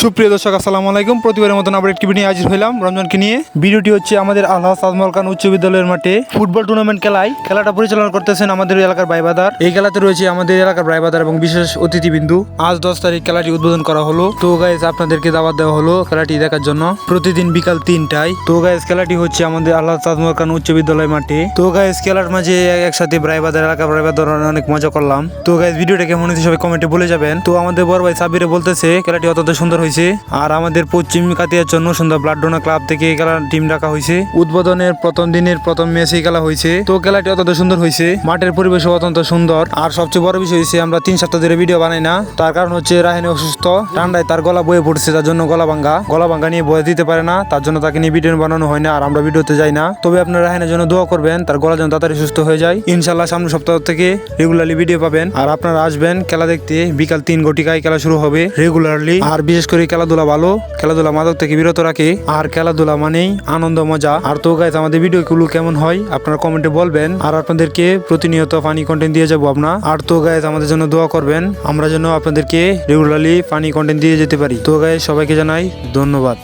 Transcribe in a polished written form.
সুপ্রিয় দর্শক আসসালামু আলাইকুম। প্রতিবারের মতন আবার একটি ভিডিও নিয়ে হাজির হলাম রমজানকে নিয়ে। ভিডিওটি হচ্ছে আমাদের আলহাজ আজমল খান উচ্চ বিদ্যালয়ের মাঠে ফুটবল টুর্নামেন্ট খেলাটা পরিচালনা করতেছেন আমাদের এলাকার ভাইবাদার। এই খেলাতে রয়েছে আমাদের এলাকার ভাইবাদার এবং বিশেষ অতিথিবিন্দু। আজ 10 তারিখ খেলাটি উদ্বোধন করা হলো। তো গাইস আপনাদেরকে দাওয়াত দেওয়া হলো খেলাটি দেখার জন্য প্রতিদিন বিকাল 3টায়। তো গাইস খেলাটি হচ্ছে আমাদের আলহাজ আজমল খান উচ্চ বিদ্যালয় মাঠে। তো গাইস খেলার মাঝে একসাথে ভাইবাদার এলাকার ভাইবাদার অনেক মজা করলাম। তো গাইস ভিডিওটা কেমন হয়েছে সবাই কমেন্টে বলে যাবেন। তো আমাদের বড় ভাই সাবিরে বলতেছে খেলাটি অত্যন্ত সুন্দর হয়েছে। আর আমাদের পশ্চিম কাতিয়ার জন্য সুন্দর ব্লাড ডোনার ক্লাব থেকে খেলার টিম রাখা হয়েছে। উদ্বোধনের প্রথম দিনের প্রথম ম্যাচে খেলা হয়েছে। তো খেলাটি অত্যন্ত সুন্দর হয়েছে। মাঠের পরিবেশ অত্যন্ত সুন্দর। আর সবচেয়ে বড় বিষয় হয়েছে আমরা 3 সপ্তাহ ধরে ভিডিও বানাই না। তার কারণ হচ্ছে রাহিনী অসুস্থ, ঠান্ডায় তার গলা বয়ে পড়ছে, তার জন্য গলা ভাঙ্গা নিয়ে বয়ে দিতে পারে না, তার জন্য তাকে নিয়ে ভিডিও বানানো হয় না। আর আমরা ভিডিওতে যাই না। তবে আপনারা রাহিনের জন্য দোয়া করবেন, তার গলা যেন তাড়াতাড়ি সুস্থ হয়ে যায়। ইনশাল্লাহ সামনের সপ্তাহ থেকে রেগুলারলি ভিডিও পাবেন। আর আপনারা আসবেন খেলা দেখতে। বিকাল 3 ঘটিকায় খেলা শুরু হবে রেগুলারলি। আর বিশেষ করে খেলাধুলা ভালো, খেলাধুলা মাদক থেকে বিরত রাখে। আর খেলাধুলা মানেই আনন্দ মজা। আর তো গাইস আমাদের ভিডিওগুলো কেমন হয় আপনারা কমেন্টে বলবেন। আর আপনাদেরকে প্রতিনিয়ত ফানি কন্টেন্ট দিয়ে যাবো আপনার। আর তো গাইস আমাদের জন্য দোয়া করবেন, আমরা যেন আপনাদেরকে রেগুলারলি ফানি কন্টেন্ট দিয়ে যেতে পারি। তো গাইস সবাইকে জানাই ধন্যবাদ।